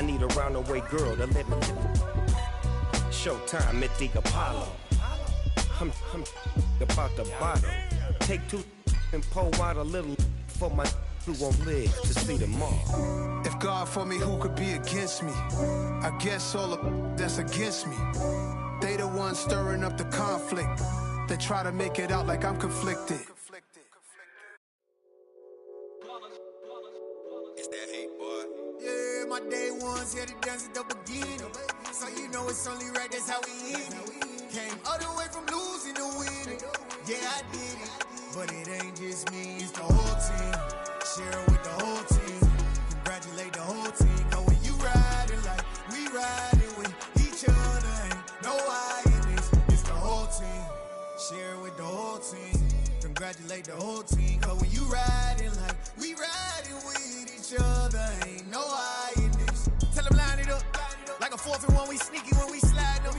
I need a roundaway girl to let me. Showtime at the Apollo. I'm about the bottom. Take two and pour out a little for my who won't live to see tomorrow. If God for me, who could be against me? I guess all of that's against me. They the ones stirring up the conflict. They try to make it out like I'm conflicted. It's that hate, boy. Yeah, my day ones here to dance at the beginning. So you know it's only right, that's how we end it. Came all the way from losing to winning. Yeah, I did it. But it ain't just me, it's the whole team. Share with the whole team. Congratulate the whole team. Cause when you riding like we riding with each other, ain't no I in this. It's the whole team. Share with the whole team. Congratulate the whole team. Cause when you riding like we riding with each other, ain't no I in this. Tell them line it up. Like a 4th and 1, we sneaky when we slide up.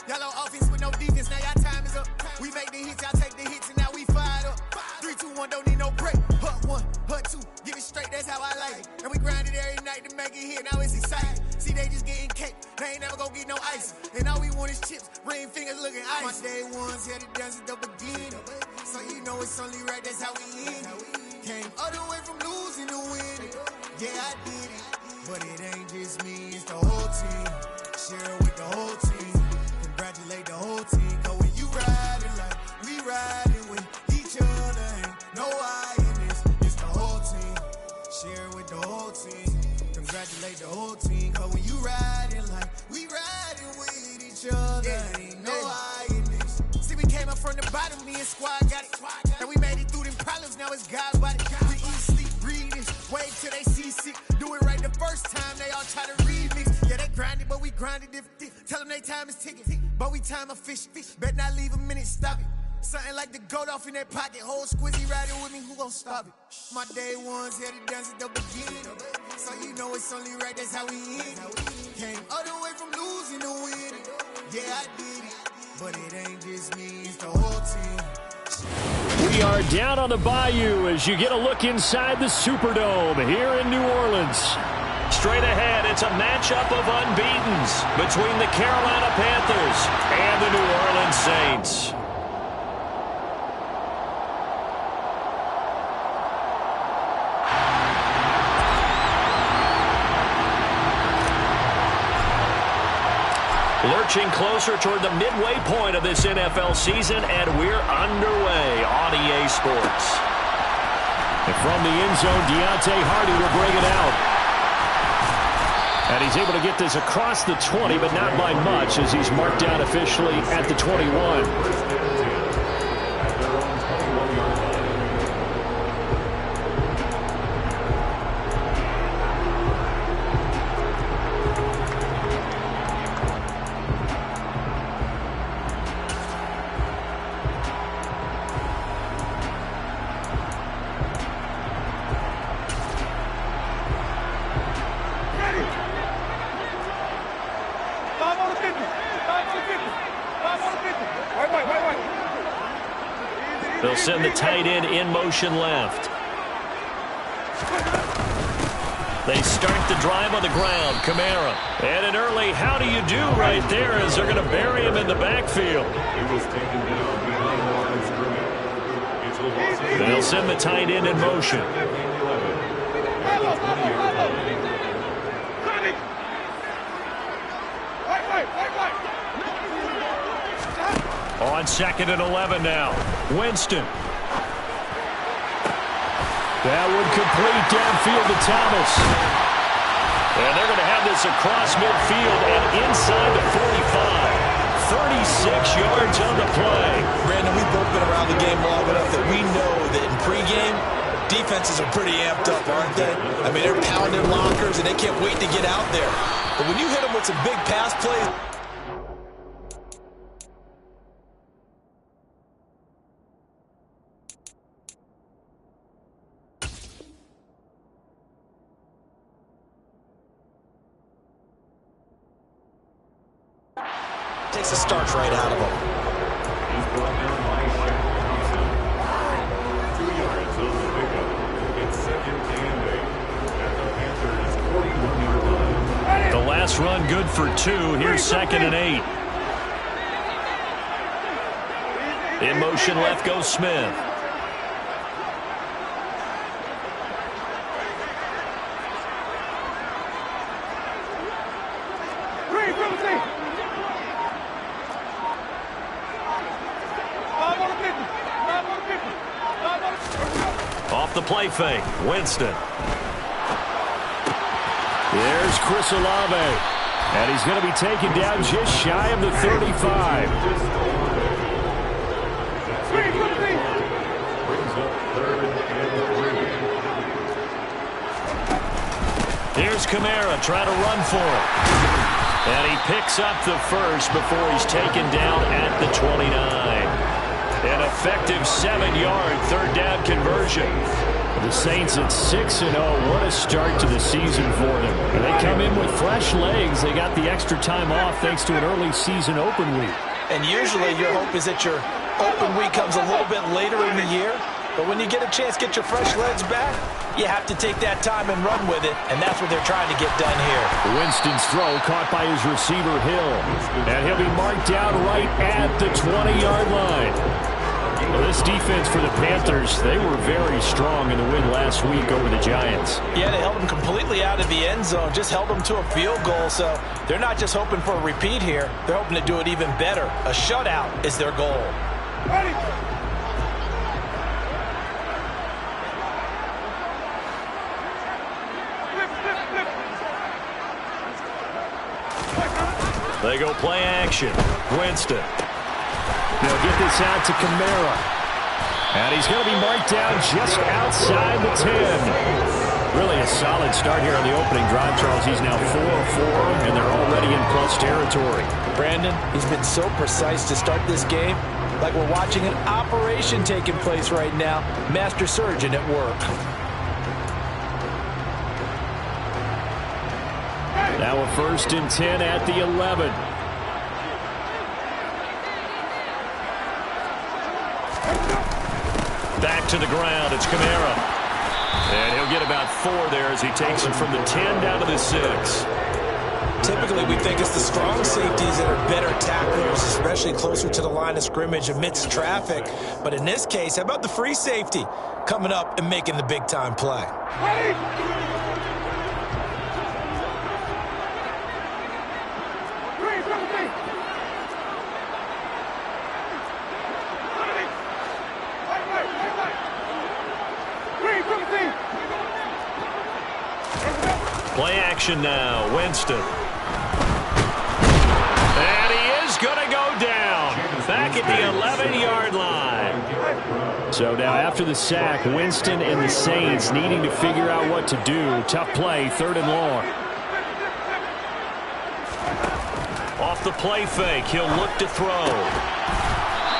Y'all on offense with no defense, now y'all time is up. We make the hits, y'all take the hits, and now we fired up. 3, 2, 1, don't need no break. Hut 1, hut 2, get it straight, that's how I like it. And we grind it every night to make it hit, now it's exciting. See, they just getting cake, they ain't never gonna get no ice. And all we want is chips, ring fingers looking ice. My day ones here to dance at the beginning. So you know it's only right, that's how we end it. Came all the way from losing to winning. Yeah, I did it. But it ain't just me, it's the whole team. Share with the whole team. Congratulate the whole team. Cause when you riding like we riding with each other, ain't no I in this. It's the whole team. Share with the whole team. Congratulate the whole team. Cause when you riding like we riding with each other, ain't no I in this. See, we came up from the bottom, me and squad got it. And we made it through them problems, now it's God's body. We eat, sleep, breathe this. Wait till they see sick. Do it right the first time, they all try to remix. Yeah, they grinded, but we grinded different. Tell them they time is ticking, but we time a fish. Bet not leave a minute, stop it. Something like the goat off in that pocket. Whole squizzy riding with me, who gon' stop it? My day ones here to dance at the beginning. So you know it's only right, that's how we end it. Came all the way from losing to winning. Yeah, I did it. But it ain't just me, it's the whole team. We are down on the bayou as you get a look inside the Superdome here in New Orleans. Straight ahead, it's a matchup of unbeatens between the Carolina Panthers and the New Orleans Saints. Lurching closer toward the midway point of this NFL season, and we're underway on EA Sports. And from the end zone, Deontay Hardy will bring it out. And he's able to get this across the 20, but not by much, as he's marked down officially at the 21. They'll send the tight end in motion left. They start the drive on the ground. Kamara. And an early how do you do right there as they're going to bury him in the backfield. They'll send the tight end in motion. On 2nd and 11 now. Winston. That would complete downfield to Thomas. And they're going to have this across midfield and inside the 45. 36 yards on the play. Brandon, we've both been around the game long enough that we know that in pregame, defenses are pretty amped up, aren't they? I mean, they're pounding lockers, and they can't wait to get out there. But when you hit them with some big pass plays, takes the starch right out of them. pass run good for 2. Here's 2nd and 8. In motion left goes Smith. Off the play fake, Winston. There's Chris Olave. And he's going to be taken down just shy of the 35. Here's Kamara trying to run for it. And he picks up the first before he's taken down at the 29. An effective 7-yard third down conversion. The Saints at 6-0. What a start to the season for them. And they come in with fresh legs. They got the extra time off thanks to an early season open week. And usually your hope is that your open week comes a little bit later in the year. But when you get a chance to get your fresh legs back, you have to take that time and run with it. And that's what they're trying to get done here. Winston's throw caught by his receiver, Hill. And he'll be marked down right at the 20-yard line. Well, this defense for the Panthers, they were very strong in the win last week over the Giants. Yeah, they held them completely out of the end zone, just held them to a field goal. So they're not just hoping for a repeat here. They're hoping to do it even better. A shutout is their goal. Ready. They go play action. Winston. They'll get this out to Kamara. And he's going to be marked down just outside the 10. Really a solid start here on the opening drive, Charles. He's now 4 of 4, and they're already in plus territory. Brandon, he's been so precise to start this game. Like we're watching an operation taking place right now. Master surgeon at work. Now a 1st and 10 at the 11. Back to the ground. It's Kamara. And he'll get about 4 there as he takes it from the 10 down to the 6. Typically, we think it's the strong safeties that are better tacklers, especially closer to the line of scrimmage amidst traffic. But in this case, how about the free safety coming up and making the big-time play? Play action now. Winston. And he is going to go down. Back at the 11-yard line. So now after the sack, Winston and the Saints needing to figure out what to do. Tough play, 3rd and long. Off the play fake, he'll look to throw.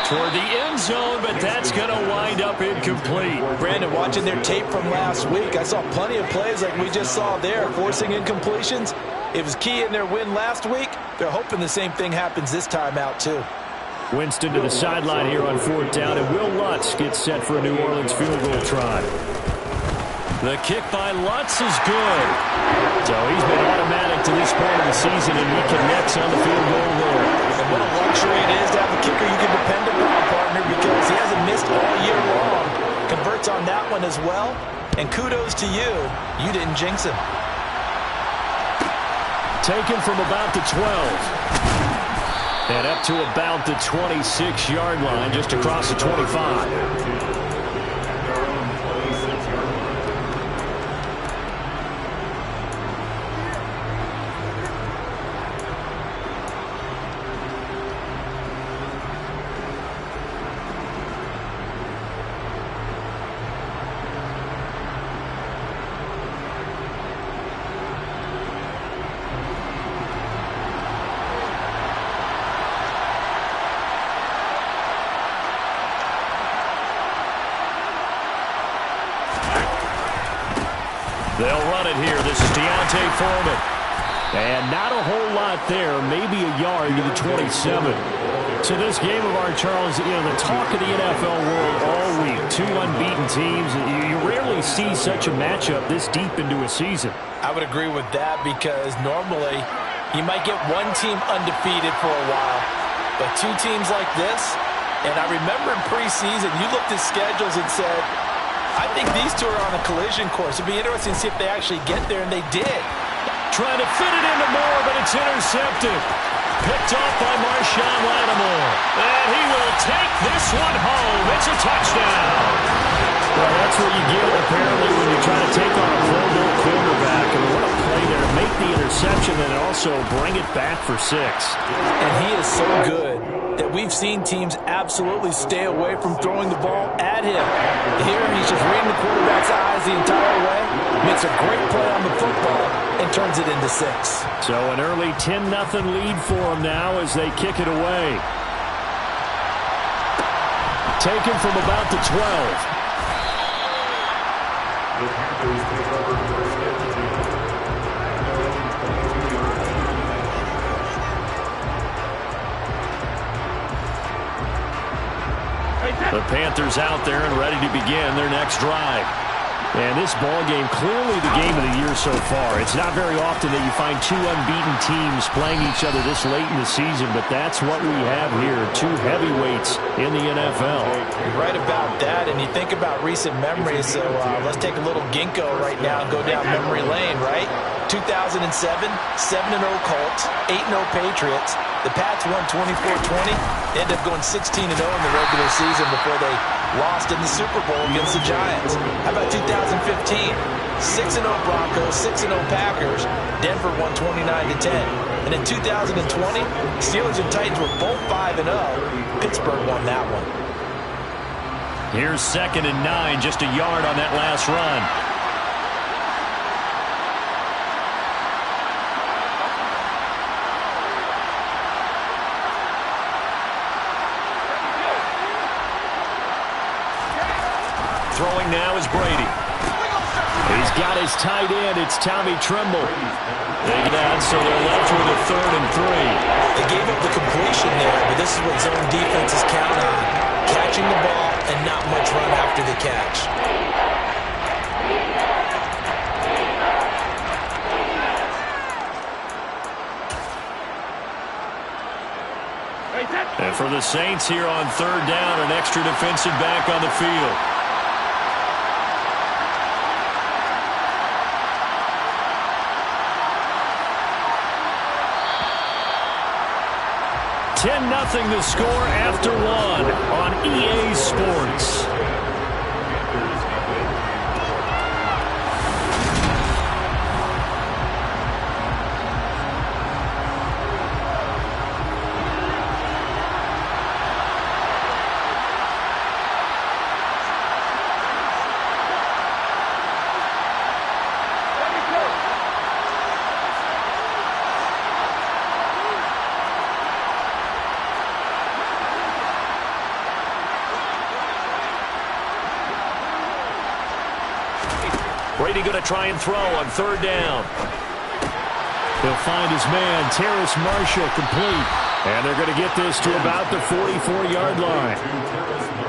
Toward the end zone, but that's going to wind up incomplete. Brandon, watching their tape from last week, I saw plenty of plays like we just saw there, forcing incompletions. It was key in their win last week. They're hoping the same thing happens this time out, too. Winston to the sideline here on 4th down, and Will Lutz gets set for a New Orleans field goal try. The kick by Lutz is good. So he's been automatic to this point of the season, and he connects on the field goal there. And what a luxury it is to have a kicker you can depend upon, partner, because he hasn't missed all year long. Converts on that one as well. And kudos to you. You didn't jinx him. Taken from about the 12. And up to about the 26-yard line, just across the 25. They'll run it here. This is D'Onta Foreman. And not a whole lot there, maybe a yard to the 27. So this game of ours, Charles, you know, the talk of the NFL world all week. 2 unbeaten teams. You rarely see such a matchup this deep into a season. I would agree with that because normally You might get one team undefeated for a while, but two teams like this, and I remember in preseason, you looked at schedules and said, I think these two are on a collision course. It'd be interesting to see if they actually get there, and they did. Trying to fit it into Moore, but it's intercepted. Picked off by Marshawn Lattimore. And he will take this one home. It's a touchdown. Well, that's what you get, apparently, when you try to take on a Pro Bowl quarterback. And what a play there. Make the interception and also bring it back for 6. And he is so good that we've seen teams absolutely stay away from throwing the ball at him. Here, he's just reading the quarterback's eyes the entire way, makes a great play on the football, and turns it into 6. So an early 10-0 lead for them now as they kick it away. Taken from about the 12. The Panthers out there and ready to begin their next drive. And this ball game, clearly the game of the year so far. It's not very often that you find two unbeaten teams playing each other this late in the season, but that's what we have here, two heavyweights in the NFL. You're right about that, and you think about recent memories, so let's take a little ginkgo right now and go down memory lane, right? 2007, 7-0 Colts, 8-0 Patriots. The Pats won 24-20. They ended up going 16-0 in the regular season before they lost in the Super Bowl against the Giants. How about 2015? 6-0 Broncos, 6-0 Packers. Denver won 29-10. And in 2020, Steelers and Titans were both 5-0. Pittsburgh won that one. Here's 2nd and 9, just a yard on that last run. Throwing now is Brady. He's got his tight end. It's Tommy Tremble. They get out, so they're left with a 3rd and 3. They gave up the completion there, but this is what zone defenses count on. Catching the ball and not much run after the catch. And for the Saints here on 3rd down, an extra defensive back on the field. 10-0 the score after 1 on EA Sports. Brady going to try and throw on 3rd down. He'll find his man, Terrace Marshall, complete. And they're going to get this to about the 44-yard line.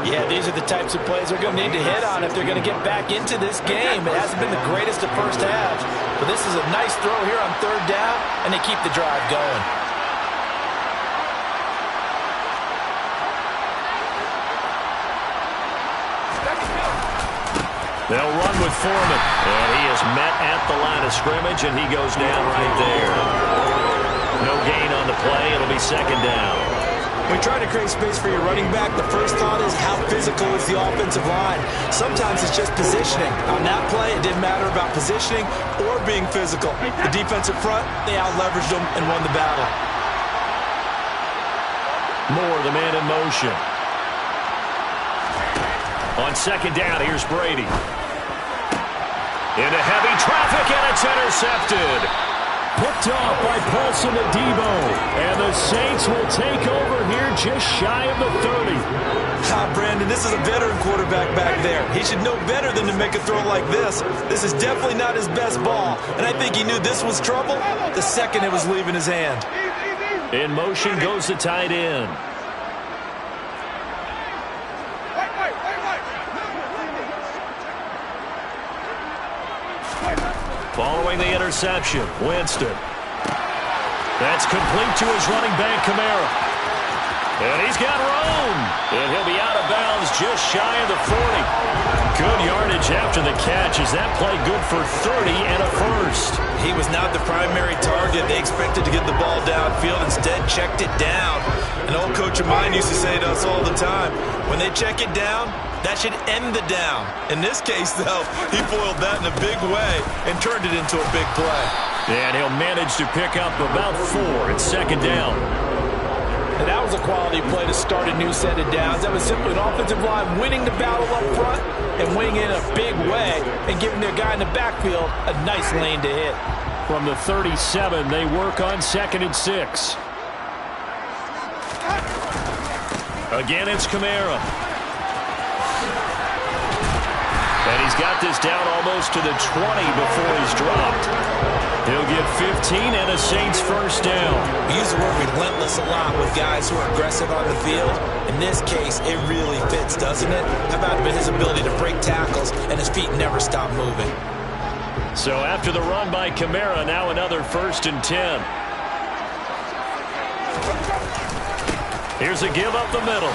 Yeah, these are the types of plays they're going to need to hit on if they're going to get back into this game. It hasn't been the greatest of first halves, but this is a nice throw here on 3rd down, and they keep the drive going. They'll run with Foreman, and he is met at the line of scrimmage, and he goes down right there. No gain on the play. It'll be 2nd down. When you're trying to create space for your running back, the first thought is how physical is the offensive line. Sometimes it's just positioning. On that play, it didn't matter about positioning or being physical. The defensive front, they out-leveraged them and won the battle. Moore, the man in motion. On 2nd down, here's Brady. Into heavy traffic, and it's intercepted. Picked off by Paulson Adebo. And the Saints will take over here just shy of the 30. Brandon, this is a veteran quarterback back there. He should know better than to make a throw like this. This is definitely not his best ball. And I think he knew this was trouble the second it was leaving his hand. In motion goes the tight end. Following the interception, Winston. That's complete to his running back, Kamara. And he's got room. And he'll be out of bounds just shy of the 40. Good yardage after the catch. Is that play good for 30 and a first? He was not the primary target. They expected to get the ball downfield. Instead, checked it down. An old coach of mine used to say to us all the time, when they check it down, that should end the down. In this case, though, he foiled that in a big way and turned it into a big play. And he'll manage to pick up about 4 at second down. And that was a quality play to start a new set of downs. That was simply an offensive line winning the battle up front and winning it in a big way and giving their guy in the backfield a nice lane to hit. From the 37, they work on 2nd and 6. Again, it's Kamara. And he's got this down almost to the 20 before he's dropped. He'll get 15 and a Saints first down. We use the word relentless a lot with guys who are aggressive on the field. In this case, it really fits, doesn't it? How about his ability to break tackles and his feet never stop moving? So after the run by Kamara, now another 1st and 10. Here's a give up the middle.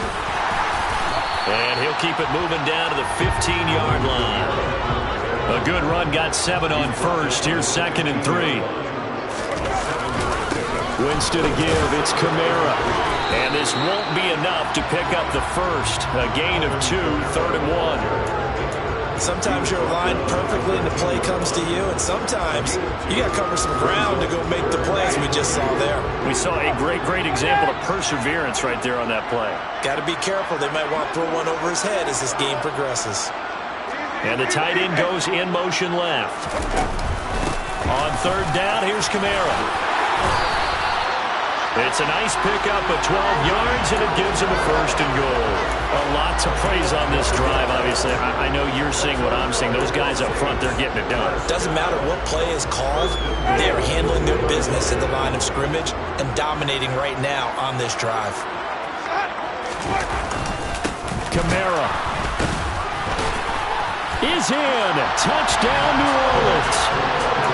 And he'll keep it moving down to the 15-yard line. A good run, got 7 on first. Here's 2nd and 3. Winston to give. It's Kamara. And this won't be enough to pick up the first. A gain of 2, 3rd and 1. Sometimes you're aligned perfectly and the play comes to you, and sometimes you got to cover some ground to go make the plays we just saw there. We saw a great example of perseverance right there on that play. Got to be careful. They might want to throw one over his head as this game progresses. And the tight end goes in motion left. On 3rd down, here's Kamara. It's a nice pickup of 12 yards, and it gives him a 1st and goal. A lot to praise on this drive, obviously. I know you're seeing what I'm seeing. Those guys up front, they're getting it done. Doesn't matter what play is called. They are handling their business at the line of scrimmage and dominating right now on this drive. Kamara is in. Touchdown, New Orleans.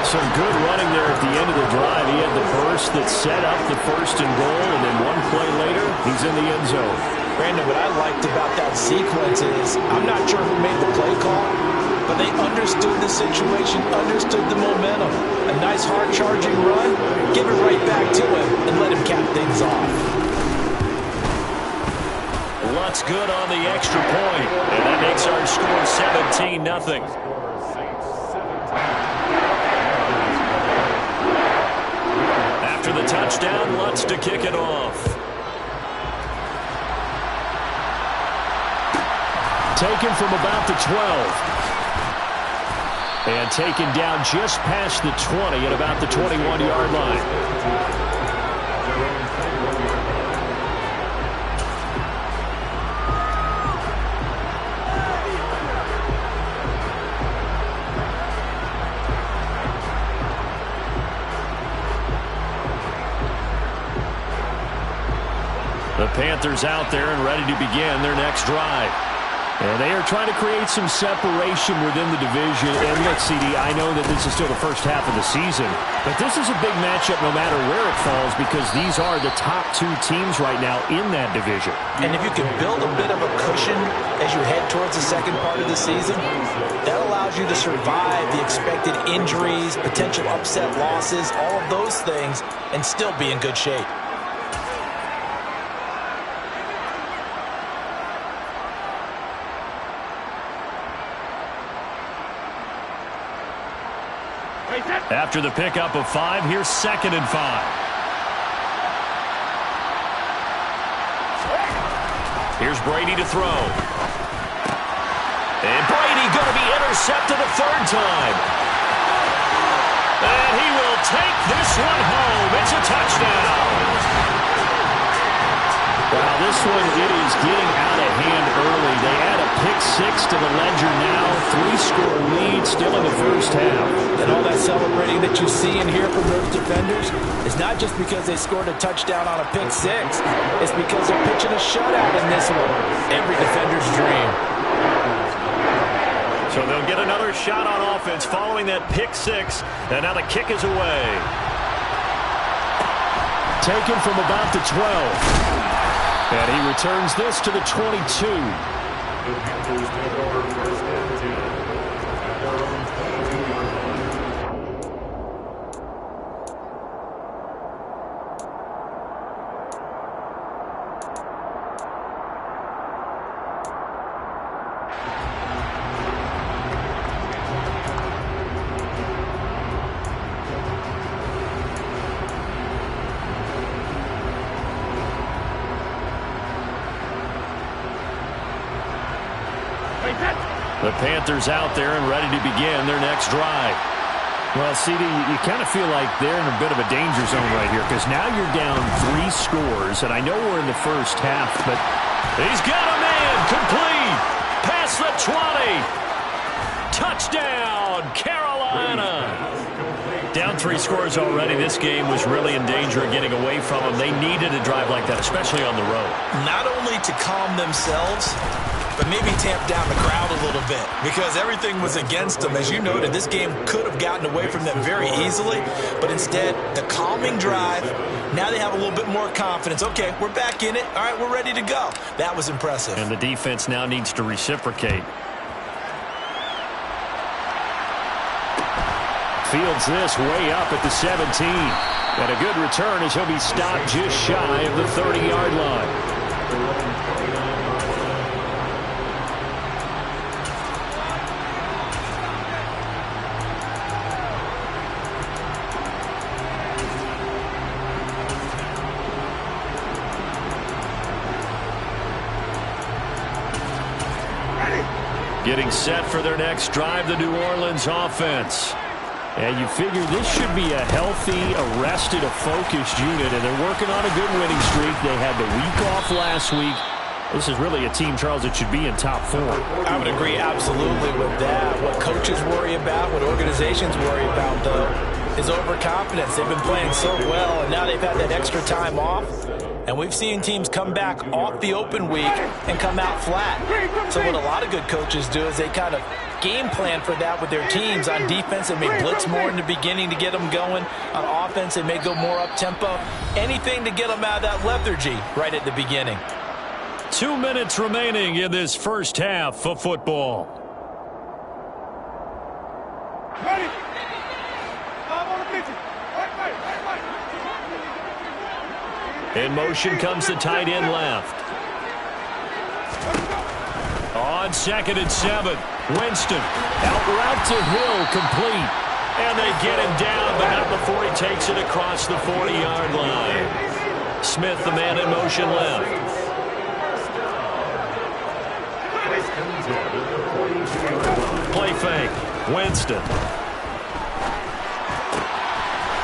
Some good running there at the end of the drive. He had the burst that set up the 1st and goal, and then one play later, he's in the end zone. Brandon, what I liked about that sequence is I'm not sure who made the play call, but they understood the situation, understood the momentum. A nice hard-charging run, give it right back to him, and let him cap things off. Lutz good on the extra point, and that makes our score 17-0. After the touchdown, Lutz to kick it off. Taken from about the 12. And taken down just past the 20 at about the 21-yard line. The Panthers out there and ready to begin their next drive. And they are trying to create some separation within the division. And look, CD, I know that this is still the first half of the season, but this is a big matchup no matter where it falls because these are the top 2 teams right now in that division. And if you can build a bit of a cushion as you head towards the second part of the season, that allows you to survive the expected injuries, potential upset losses, all of those things, and still be in good shape. After the pickup of 5, here's 2nd and 5. Here's Brady to throw. And Brady going to be intercepted a 3rd time. And he will take this one home. It's a touchdown. Wow, this one, it is getting out of hand early. They add a pick-6 to the ledger now. 3-score lead still in the first half. And all that celebrating that you see and hear from those defenders is not just because they scored a touchdown on a pick-6. It's because they're pitching a shutout in this one. Every defender's dream. So they'll get another shot on offense following that pick-6. And now the kick is away. taken from about the 12. And he returns this to the 22. The Panthers out there and ready to begin their next drive. Well, CD, you kind of feel like they're in a bit of a danger zone right here because now you're down 3 scores, and I know we're in the first half, but he's got a man complete past the 20. Touchdown, Carolina. Down 3 scores already. This game was really in danger of getting away from them. They needed a drive like that, especially on the road. Not only to calm themselves, but maybe tamp down the crowd a little bit because everything was against them. As you noted, this game could have gotten away from them very easily, but instead, the calming drive, now they have a little bit more confidence. Okay, we're back in it. All right, we're ready to go. That was impressive. And the defense now needs to reciprocate. Fields this way up at the 17. And a good return as he'll be stopped just shy of the 30-yard line. Getting set for their next drive, the New Orleans offense. And you figure this should be a healthy, arrested, a focused unit, and they're working on a good winning streak. They had the week off last week. This is really a team, Charles, that should be in top 4. I would agree absolutely with that. What coaches worry about, what organizations worry about, though, is overconfidence. They've been playing so well, and now they've had that extra time off. And we've seen teams come back off the open week and come out flat. So what a lot of good coaches do is they kind of game plan for that with their teams. On defense, they may blitz more in the beginning to get them going. On offense, they may go more up-tempo. Anything to get them out of that lethargy right at the beginning. 2 minutes remaining in this first half of football. Ready. In motion comes the tight end left. On 2nd and 7, Winston out route to Hill, complete. And they get him down, but not before he takes it across the 40-yard line. Smith, the man in motion left. Play fake, Winston.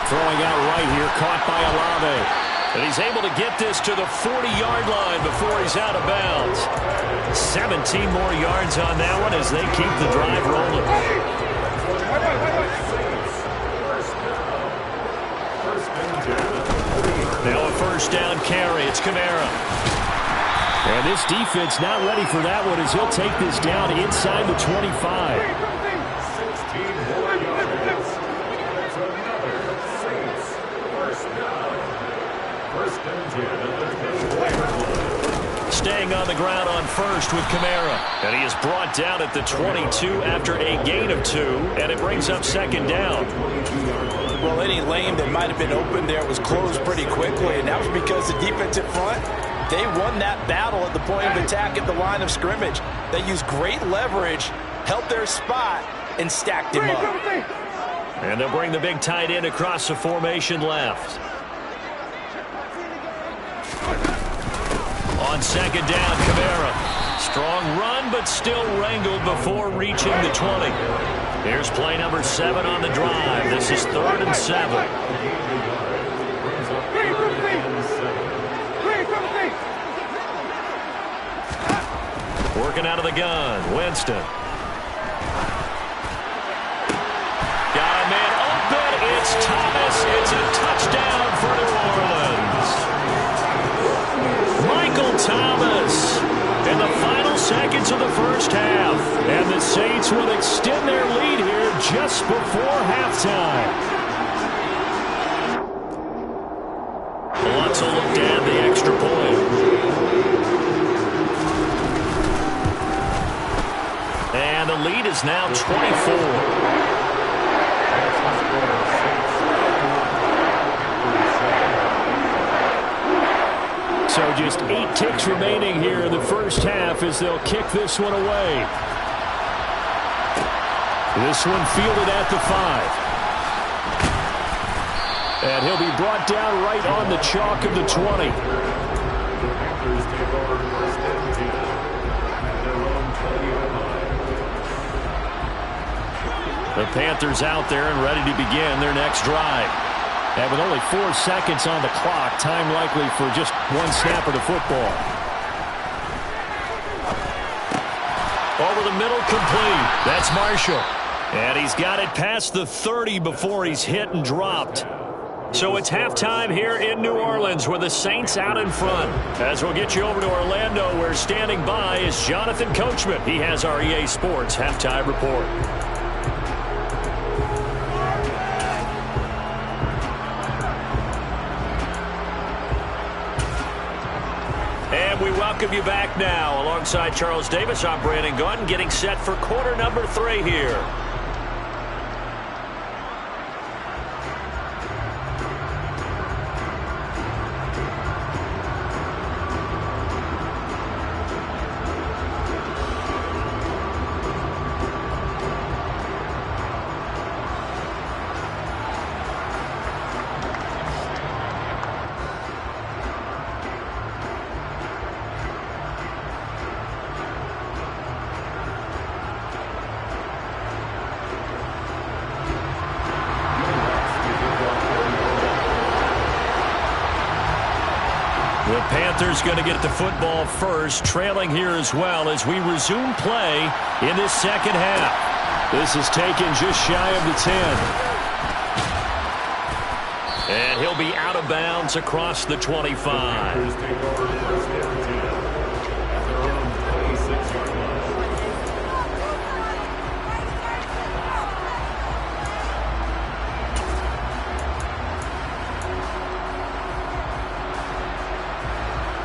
Throwing out right here, caught by Olave. And he's able to get this to the 40-yard line before he's out of bounds. 17 more yards on that one as they keep the drive rolling. Now a first down carry. It's Kamara. And this defense not ready for that one as he'll take this down inside the 25. Staying on the ground on first with Kamara. And he is brought down at the 22 after a gain of 2. And it brings up 2nd down. Well, any lane that might have been open there was closed pretty quickly. And that was because the defensive front, they won that battle at the point of attack at the line of scrimmage. They used great leverage, held their spot, and stacked him up. And they'll bring the big tight end across the formation left. On 2nd down, Kamara. Strong run, but still wrangled before reaching the 20. Here's play number 7 on the drive. This is 3rd and 7. Working out of the gun, Winston. Got a man open. It's Thomas. It's a touchdown for New Orleans. Michael Thomas in the final seconds of the first half. And the Saints will extend their lead here just before halftime. Saints will look to add the extra point. And the lead is now 24. So just 8 ticks remaining here in the first half as they'll kick this one away. This one fielded at the 5. And he'll be brought down right on the chalk of the 20. The Panthers out there and ready to begin their next drive. And with only 4 seconds on the clock, time likely for just one snap of the football. Over the middle, complete. That's Marshall. And he's got it past the 30 before he's hit and dropped. So it's halftime here in New Orleans with the Saints out in front. As we'll get you over to Orlando, where standing by is Jonathan Coachman. He has our EA Sports halftime report. And we welcome you back now. Alongside Charles Davis, I'm Brandon Gunn, getting set for quarter number 3 here. The Panthers going to get the football first, trailing here as well as we resume play in this second half. This is taken just shy of the 10. And he'll be out of bounds across the 25.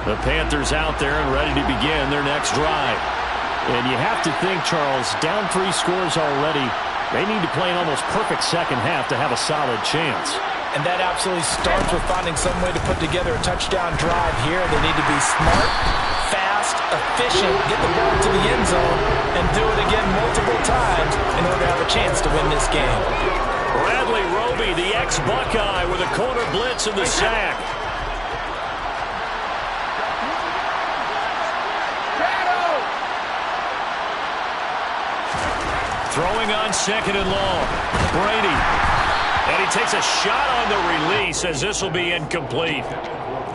The Panthers out there and ready to begin their next drive. And you have to think, Charles, down 3 scores already. They need to play an almost perfect second half to have a solid chance. And that absolutely starts with finding some way to put together a touchdown drive here. They need to be smart, fast, efficient, get the ball to the end zone, and do it again multiple times in order to have a chance to win this game. Bradley Roby, the ex-Buckeye, with a corner blitz and the sack. Throwing on second and long. Brady. And he takes a shot on the release as this will be incomplete.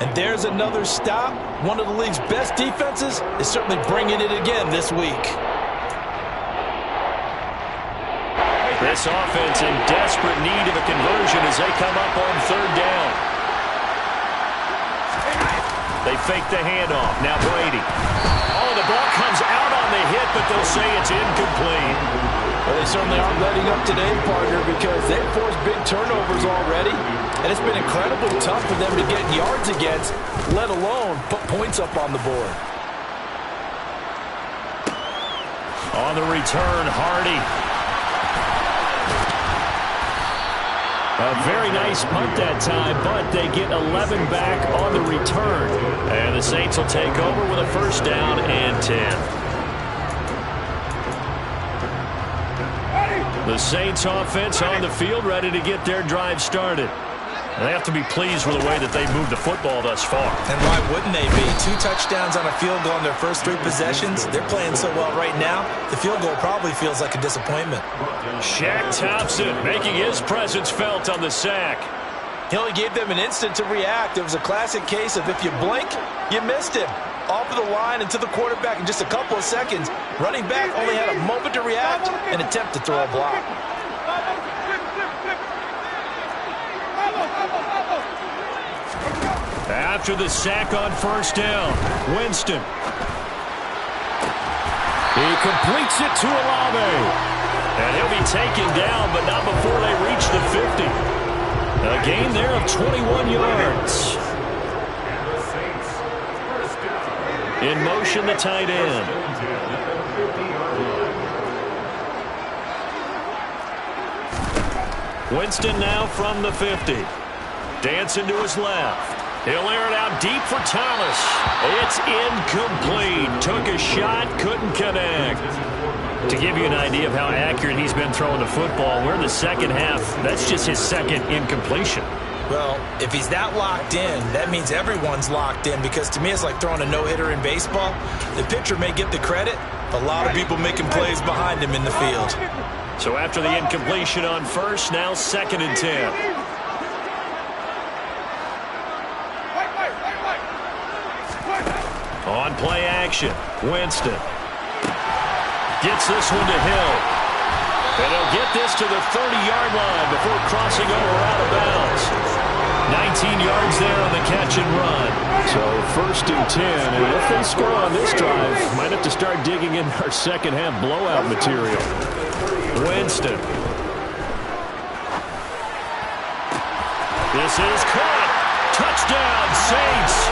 And there's another stop. One of the league's best defenses is certainly bringing it again this week. This offense in desperate need of a conversion as they come up on 3rd down. They fake the handoff. Now Brady. Oh, the ball comes out on the hit, but they'll say it's incomplete. Well, they certainly aren't letting up today, partner, because they've forced big turnovers already. And it's been incredibly tough for them to get yards against, let alone put points up on the board. On the return, Hardy. A very nice punt that time, but they get 11 back on the return. And the Saints will take over with a 1st down and 10. The Saints offense on the field, ready to get their drive started. They have to be pleased with the way that they've moved the football thus far. And why wouldn't they be? 2 touchdowns on a field goal in their first 3 possessions. They're playing so well right now, the field goal probably feels like a disappointment. Shaq Thompson making his presence felt on the sack. He only gave them an instant to react. It was a classic case of if you blink, you missed him. Off of the line and to the quarterback in just a couple of seconds. Running back only had a moment to react and attempt to throw a block. After the sack on 1st down, Winston. He completes it to Olave. And he'll be taken down, but not before they reach the 50. A gain there of 21 yards. In motion, the tight end. Winston now from the 50. Dancing to his left. He'll air it out deep for Thomas. It's incomplete. Took a shot, couldn't connect. To give you an idea of how accurate he's been throwing the football, we're in the second half. That's just his second incompletion. Well, if he's that locked in, that means everyone's locked in, because to me it's like throwing a no-hitter in baseball. The pitcher may get the credit, a lot of people making plays behind him in the field. So after the incompletion on first, now 2nd and 10. On play action, Winston gets this one to Hill. And he'll get this to the 30-yard line before crossing over out of bounds. 19 yards there on the catch and run. So 1st and 10, and if they score on this drive, might have to start digging in our second half blowout material. Winston. This is caught. Touchdown, Saints.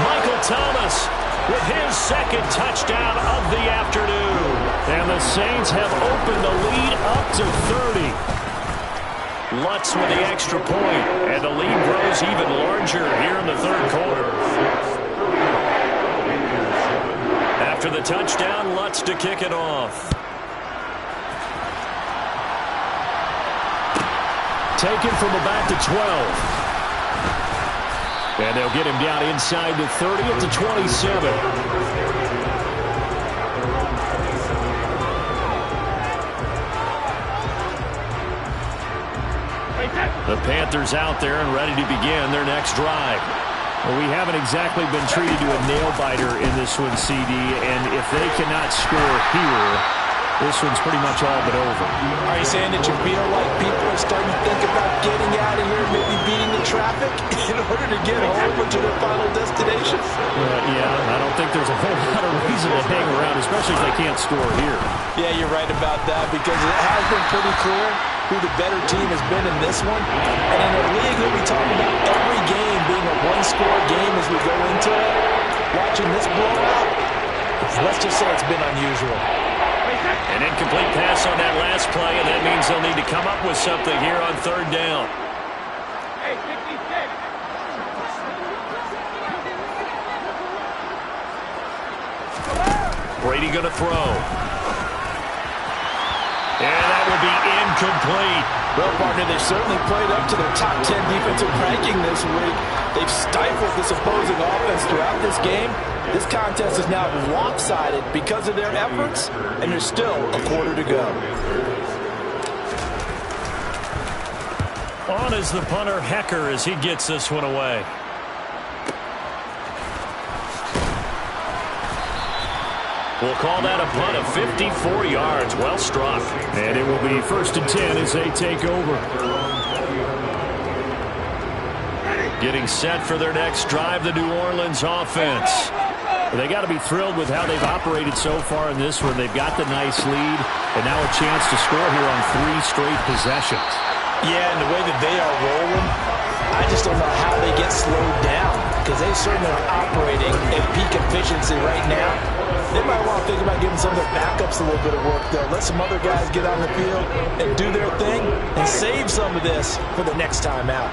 Michael Thomas with his 2nd touchdown of the afternoon. And the Saints have opened the lead up to 30. Lutz with the extra point, and the lead grows even larger here in the 3rd quarter. After the touchdown, Lutz to kick it off. Taken from about the 12. And they'll get him down inside the 30 at the 27. The Panthers out there and ready to begin their next drive. Well, we haven't exactly been treated to a nail-biter in this one, CD, and if they cannot score here, this one's pretty much all but over. Are you saying that you feel like people are starting to think about getting out of here, maybe beating the traffic in order to get home or to their final destination? Yeah, I don't think there's a whole lot of reason to hang around, especially if they can't score here. Yeah, you're right about that, because it has been pretty clear who the better team has been in this one. And in a league that we talk about every game being a one-score game as we go into it, watching this blowout, let's just say it's been unusual. An incomplete pass on that last play, and that means they'll need to come up with something here on 3rd down. Brady going to throw. And that will be incomplete. Well, partner, they've certainly played up to their top 10 defensive ranking this week. They've stifled this opposing offense throughout this game. This contest is now lopsided because of their efforts, and there's still a quarter to go. On is the punter, Hecker, as he gets this one away. We'll call that a punt of 54 yards. Well struck. And it will be 1st and 10 as they take over. Getting set for their next drive, the New Orleans offense. They got to be thrilled with how they've operated so far in this one. They've got the nice lead, and now a chance to score here on 3 straight possessions. Yeah, and the way that they are rolling, I just don't know how they get slowed down, because they certainly are operating at peak efficiency right now. They might want to think about giving some of their backups a little bit of work, though. Let some other guys get on the field and do their thing and save some of this for the next time out.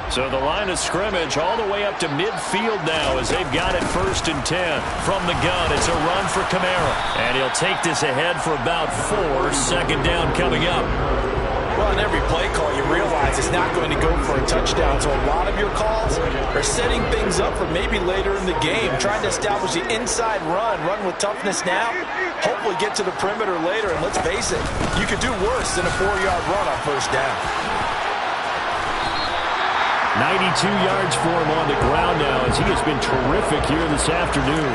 So the line of scrimmage all the way up to midfield now as they've got it 1st and 10. From the gun, it's a run for Kamara. And he'll take this ahead for about 4. 2nd down coming up. Well, in every play call, you realize it's not going to go for a touchdown. So a lot of your calls are setting things up for maybe later in the game, trying to establish the inside run with toughness now, hopefully get to the perimeter later. And let's face it, you could do worse than a 4-yard run on 1st down. 92 yards for him on the ground now as he has been terrific here this afternoon.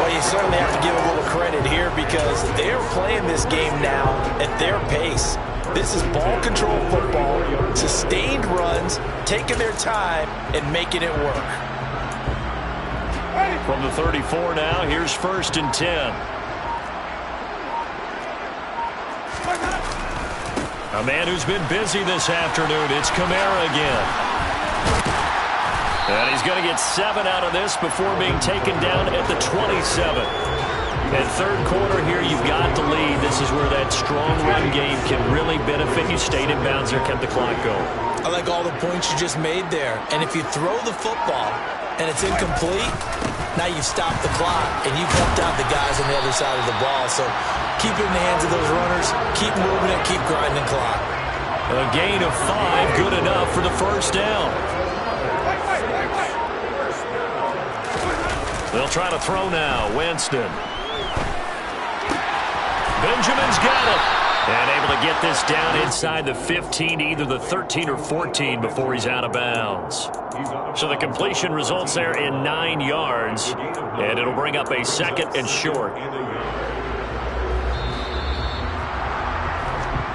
Well, you certainly have to give a little credit here because they're playing this game now at their pace. This is ball control football, sustained runs, taking their time and making it work. From the 34 now, here's 1st and 10. A man who's been busy this afternoon, it's Kamara again. And he's going to get 7 out of this before being taken down at the 27. And third quarter here, you've got the lead. This is where that strong run game can really benefit you. Stayed in bounds there, kept the clock going. I like all the points you just made there. And if you throw the football and it's incomplete, now you've stopped the clock and you've helped out the guys on the other side of the ball. So keep it in the hands of those runners. Keep moving it. Keep grinding clock. A gain of 5, good enough for the first down. They'll try to throw now. Winston. Benjamin's got it. And able to get this down inside the 15, either the 13 or 14 before he's out of bounds. So the completion results there in 9 yards. And it'll bring up a second and short.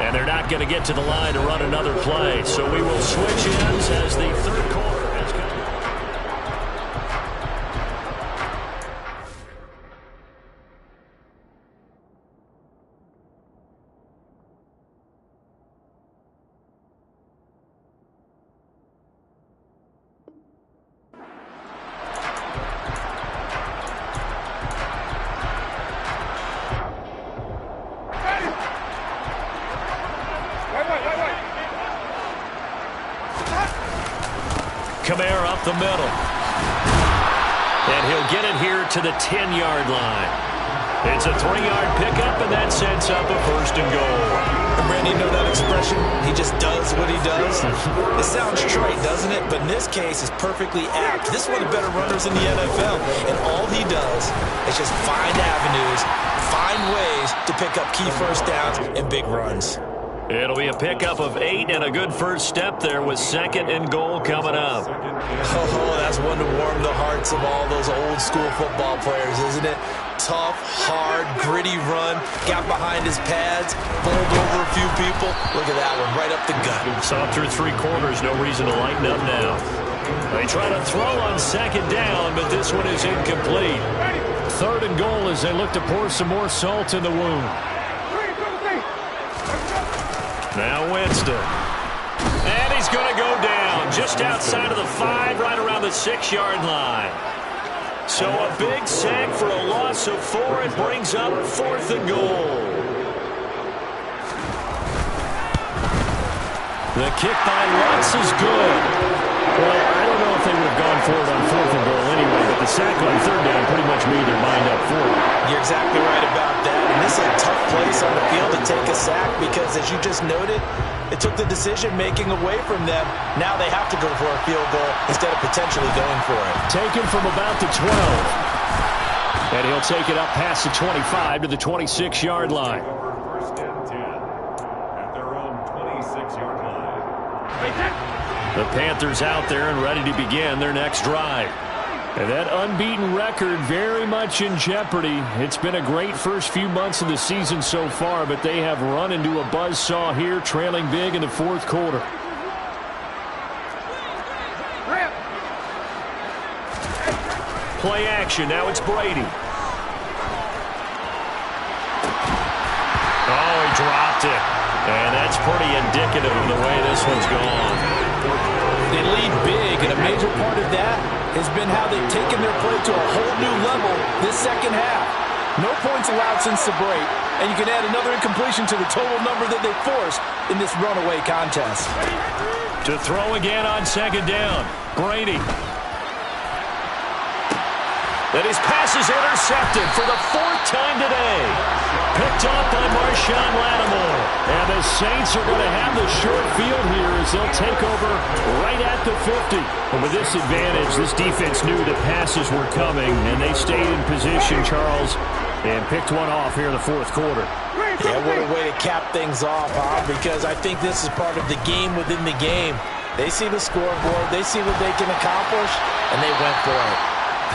And they're not going to get to the line to run another play. So we will switch ends as the third quarter has come. Kamara up the middle. And he'll get it here to the 10-yard line. It's a 3-yard pickup, and that sets up a first and goal. Randy, you know that expression? He just does what he does. It sounds trite, doesn't it? But in this case, it's perfectly apt. This is one of the better runners in the NFL. And all he does is just find avenues, find ways to pick up key first downs and big runs. It'll be a pickup of 8 and a good first step there with second and goal coming up. Oh, that's one to warm the hearts of all those old school football players, isn't it? Tough, hard, gritty run, got behind his pads, bowled over a few people. Look at that one, right up the gut. Saw through 3 quarters, no reason to lighten up now. They try to throw on second down, but this one is incomplete. Third and goal as they look to pour some more salt in the wound. Now Winston. And he's going to go down just outside of the 5, right around the 6-yard line. So a big sack for a loss of 4. It brings up 4th and goal. The kick by Lutz is good. Well, I don't know if they would have gone for it on 4th and goal anyway, but the sack on 3rd down pretty much made their mind up for it. You're exactly right about that. And this is a tough place on the field to take a sack because, as you just noted, it took the decision-making away from them. Now they have to go for a field goal instead of potentially going for it. Taken from about the 12. And he'll take it up past the 25 to the 26-yard line. First and 10 at their own 26-yard line. The Panthers out there and ready to begin their next drive. And that unbeaten record very much in jeopardy. It's been a great first few months of the season so far, but they have run into a buzzsaw here, trailing big in the 4th quarter. Play action. Now it's Brady. Oh, he dropped it. And that's pretty indicative of the way this one's gone. They lead big, and a major part of that has been how they've taken their play to a whole new level this second half. No points allowed since the break, and you can add another incompletion to the total number that they forced in this runaway contest. To throw again on second down, Brady. And his pass is intercepted for the 4th time today. Picked off by Marshawn Lattimore. And the Saints are going to have the short field here as they'll take over right at the 50. And with this advantage, this defense knew the passes were coming, and they stayed in position, Charles, and picked one off here in the 4th quarter. Yeah, what a way to cap things off, huh? Because I think this is part of the game within the game. They see the scoreboard, they see what they can accomplish, and they went for it.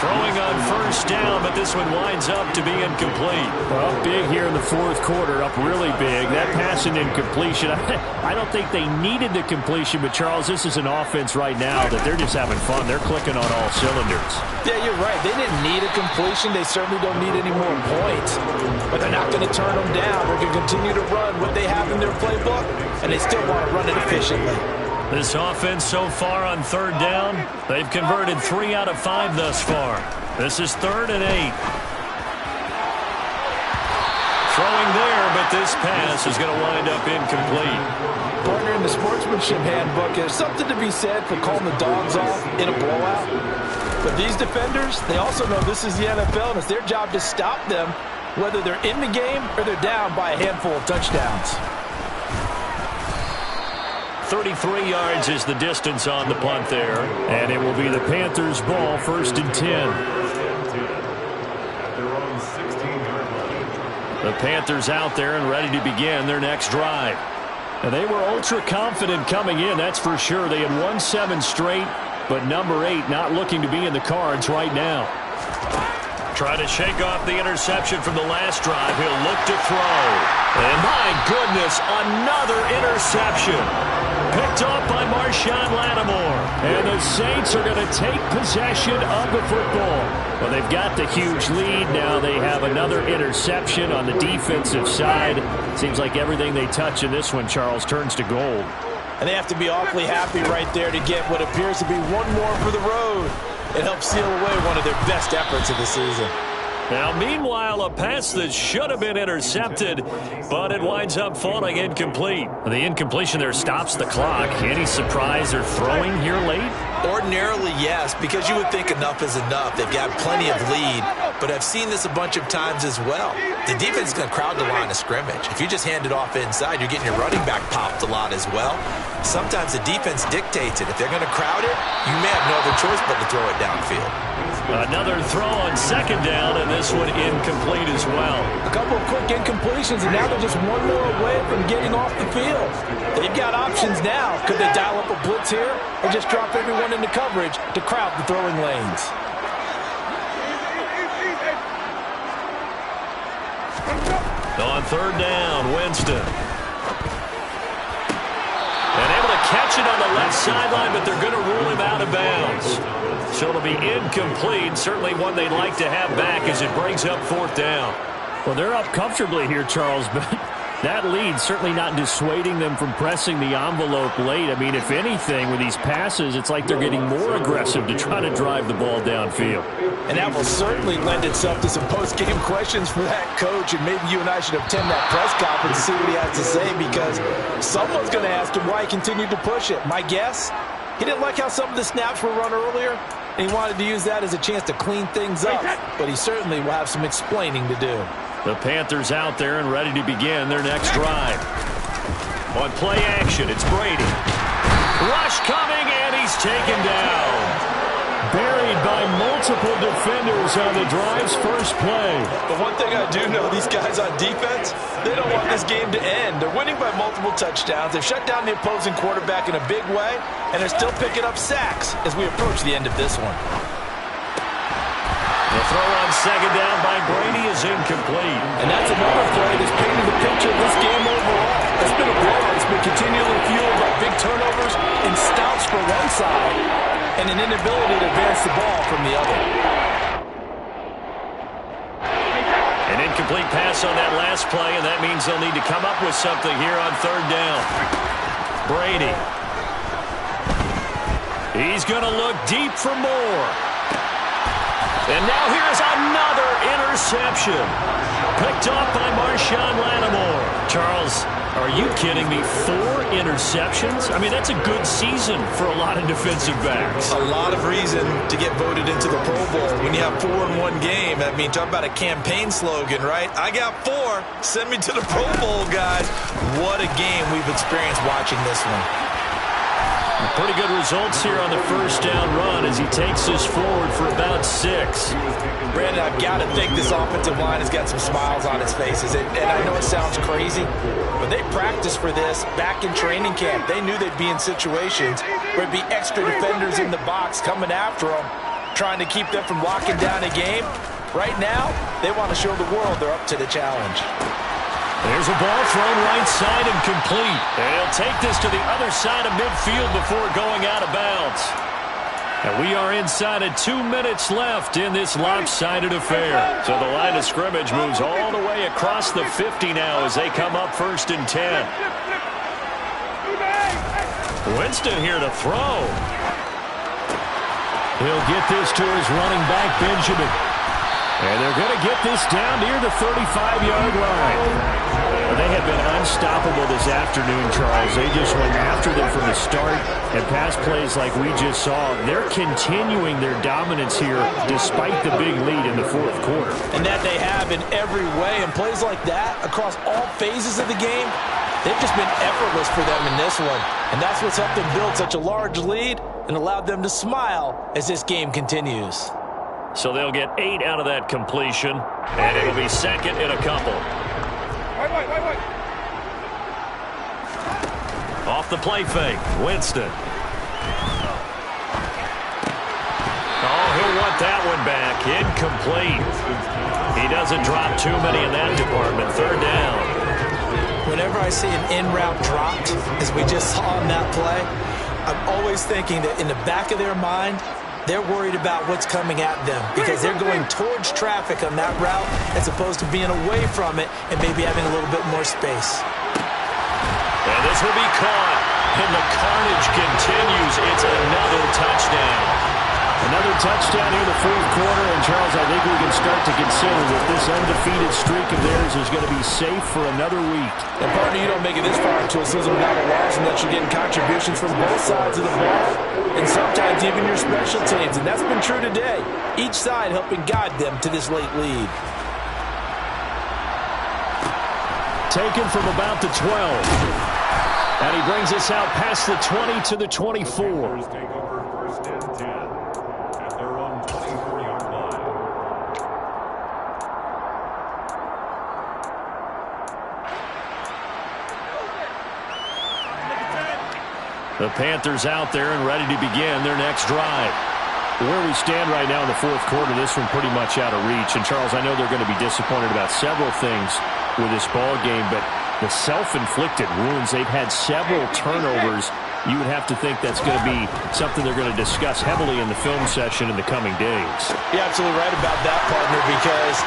Throwing on first down, but this one winds up to be incomplete. Well, big here in the 4th quarter, up really big. That pass and incompletion, I don't think they needed the completion, but Charles, this is an offense right now that they're just having fun. They're clicking on all cylinders. Yeah, you're right. They didn't need a completion. They certainly don't need any more points. But they're not going to turn them down. They're going to continue to run what they have in their playbook, and they still want to run it efficiently. This offense so far on 3rd down, they've converted 3 out of 5 thus far. This is 3rd and 8. Throwing there, but this pass is going to wind up incomplete. Partner, in the sportsmanship handbook, there's something to be said for calling the dogs off in a blowout. But these defenders, they also know this is the NFL, and it's their job to stop them, whether they're in the game or they're down by a handful of touchdowns. 33 yards is the distance on the punt there, and it will be the Panthers' ball, 1st and 10. The Panthers out there and ready to begin their next drive. And they were ultra confident coming in, that's for sure. They had won 7 straight, but number 8 not looking to be in the cards right now. Try to shake off the interception from the last drive. He'll look to throw. And my goodness, another interception. Picked off by Marshawn Lattimore. And the Saints are going to take possession of the football. Well, they've got the huge lead. Now they have another interception on the defensive side. Seems like everything they touch in this one, Charles, turns to gold. And they have to be awfully happy right there to get what appears to be one more for the road. It helps seal away one of their best efforts of the season. Now, meanwhile, a pass that should have been intercepted, but it winds up falling incomplete. The incompletion there stops the clock. Any surprise they're throwing here late? Ordinarily, yes, because you would think enough is enough. They've got plenty of lead, but I've seen this a bunch of times as well. The defense is going to crowd the line of scrimmage. If you just hand it off inside, you're getting your running back popped a lot as well. Sometimes the defense dictates it. If they're going to crowd it, you may have no other choice but to throw it downfield. Another throw on 2nd down, and this one incomplete as well. A couple of quick incompletions, and now they're just one more away from getting off the field. They've got options now. Could they dial up a blitz here or just drop everyone into coverage to crowd the throwing lanes? On 3rd down, Winston. And able to catch it on the left sideline, but they're going to rule him out of bounds. So it'll be incomplete. Certainly one they'd like to have back as it brings up 4th down. Well, they're up comfortably here, Charles, but that lead certainly not dissuading them from pressing the envelope late. I mean, if anything, with these passes, it's like they're getting more aggressive to try to drive the ball downfield. And that will certainly lend itself to some post-game questions for that coach, and maybe you and I should attend that press conference and see what he has to say, because someone's going to ask him why he continued to push it. My guess, he didn't like how some of the snaps were run earlier, and he wanted to use that as a chance to clean things up, but he certainly will have some explaining to do. The Panthers out there and ready to begin their next drive. On play action, it's Brady. Rush coming, and he's taken down. Buried by multiple defenders on the drive's first play. But one thing I do know, these guys on defense, they don't want this game to end. They're winning by multiple touchdowns. They've shut down the opposing quarterback in a big way, and they're still picking up sacks as we approach the end of this one. The throw on 2nd down by Brady is incomplete. And that's another play that's painted the picture of this game overall. It's been a blowout. It's been continually fueled by big turnovers and stops for one side and an inability to advance the ball from the other. An incomplete pass on that last play, and that means they'll need to come up with something here on 3rd down. Brady. He's going to look deep for more. And now here's another interception. Picked off by Marshawn Lattimore. Charles, are you kidding me? 4 interceptions? I mean, that's a good season for a lot of defensive backs. A lot of reason to get voted into the Pro Bowl. When you have 4 in one game, I mean, talk about a campaign slogan, right? I got 4. Send me to the Pro Bowl, guys. What a game we've experienced watching this one. Pretty good results here on the 1st down run as he takes us forward for about 6. Brandon, I've got to think this offensive line has got some smiles on its faces. And I know it sounds crazy, but they practiced for this back in training camp. They knew they'd be in situations where it'd be extra defenders in the box coming after them, trying to keep them from locking down a game. Right now, they want to show the world they're up to the challenge. There's a ball thrown right side and complete. And he'll take this to the other side of midfield before going out of bounds. And we are inside of 2 minutes left in this lopsided affair. So the line of scrimmage moves all the way across the 50 now as they come up 1st and 10. Winston here to throw. He'll get this to his running back, Benjamin. And they're going to get this down near the 35-yard line. They have been unstoppable this afternoon, Charles. They just went after them from the start, and pass plays like we just saw. They're continuing their dominance here despite the big lead in the fourth quarter. And that they have in every way. And plays like that across all phases of the game, they've just been effortless for them in this one. And that's what's helped them build such a large lead and allowed them to smile as this game continues. So they'll get 8 out of that completion, and it'll be second and a couple. Wait. Off the play fake, Winston. Oh, he'll want that one back. Incomplete. He doesn't drop too many in that department. Third down. Whenever I see an in-route dropped, as we just saw on that play, I'm always thinking that in the back of their mind, they're worried about what's coming at them because they're going towards traffic on that route as opposed to being away from it and maybe having a little bit more space. And this will be caught, and the carnage continues. It's another touchdown. Another touchdown here in the fourth quarter, and Charles, I think we can start to consider that this undefeated streak of theirs is going to be safe for another week. And partner, you don't make it this far into a season without a loss unless you're getting contributions from both sides of the ball, and sometimes even your special teams, and that's been true today. Each side helping guide them to this late lead. Taken from about the 12. And he brings us out past the 20 to the 24. The Panthers out there and ready to begin their next drive. Where we stand right now in the fourth quarter, this one pretty much out of reach. And, Charles, I know they're going to be disappointed about several things with this ball game, but the self-inflicted wounds, they've had several turnovers. You would have to think that's going to be something they're going to discuss heavily in the film session in the coming days. You're absolutely right about that, partner, because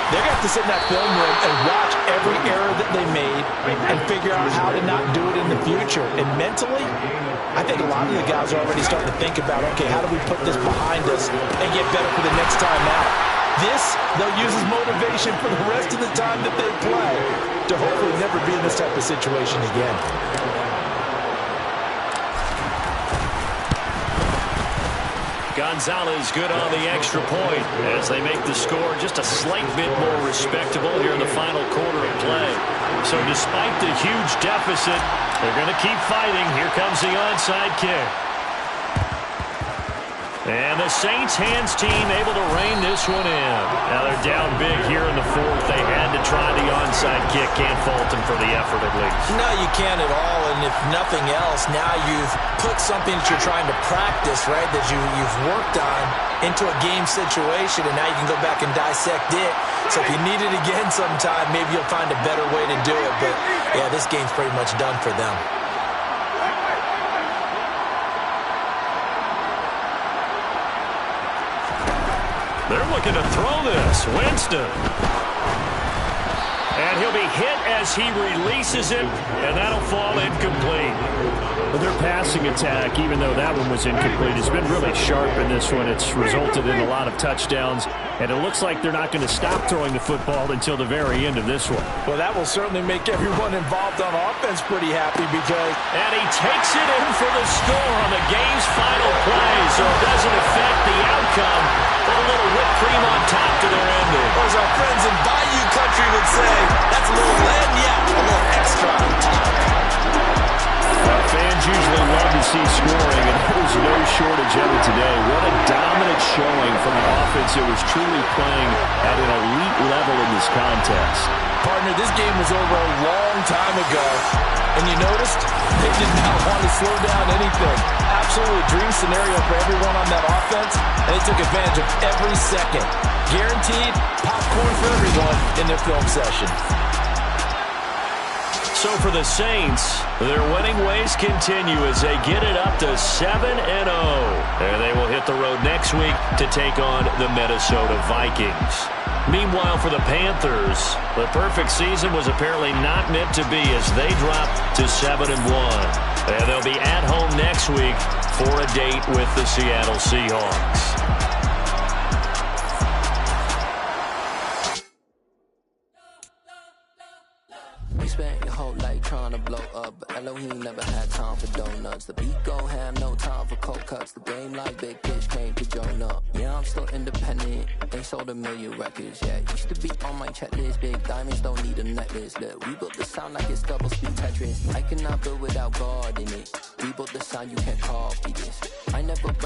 they're going to have to sit in that film room and watch every error that they made and figure out how to not do it in the future. And mentally, I think a lot of the guys are already starting to think about, okay, how do we put this behind us and get better for the next time out? This, they'll use as motivation for the rest of the time that they play to hopefully never be in this type of situation again. Gonzalez good on the extra point as they make the score just a slight bit more respectable here in the final quarter of play. So despite the huge deficit, they're going to keep fighting. Here comes the onside kick. And the Saints hands team able to rein this one in. Now they're down big here in the fourth. They had to try the onside kick. Can't fault them for the effort at least. No, you can't at all. And if nothing else, now you've put something that you're trying to practice, right, that you've worked on into a game situation, and now you can go back and dissect it. So if you need it again sometime, maybe you'll find a better way to do it. But, yeah, this game's pretty much done for them. They're looking to throw this. Winston. And he'll be hit as he releases it, and that'll fall incomplete. But their passing attack, even though that one was incomplete, has been really sharp in this one. It's resulted in a lot of touchdowns, and it looks like they're not going to stop throwing the football until the very end of this one. Well, that will certainly make everyone involved on offense pretty happy because... And he takes it in for the score on the game's final play, so it doesn't affect the outcome. Put a little whipped cream on top to their ending. Or as our friends in Bayou Country would say, that's a little lagniappe, a little extra on top. Fans usually love to see scoring, and there was no shortage of it today. What a dominant showing from an offense that was truly playing at an elite level in this contest. Partner, this game was over a long time ago, and you noticed they did not want to slow down anything. Absolutely a dream scenario for everyone on that offense, and they took advantage of every second. Guaranteed popcorn for everyone in their film session. So for the Saints, their winning ways continue as they get it up to 7-0. And they will hit the road next week to take on the Minnesota Vikings. Meanwhile, for the Panthers, the perfect season was apparently not meant to be as they dropped to 7-1. And they'll be at home next week for a date with the Seattle Seahawks. Spent your whole life trying to blow up, but Elohim never had time for donuts. The beat go ham, no time for cold cuts. The game like Big Pitch came to Jonah. Yeah, I'm still independent. They sold 1 million records. Yeah, used to be on my checklist. Big diamonds don't need a necklace. Look, we built the sound like it's double speed Tetris. I cannot build without God in it. We built the sound, you can't copy this. I never brag.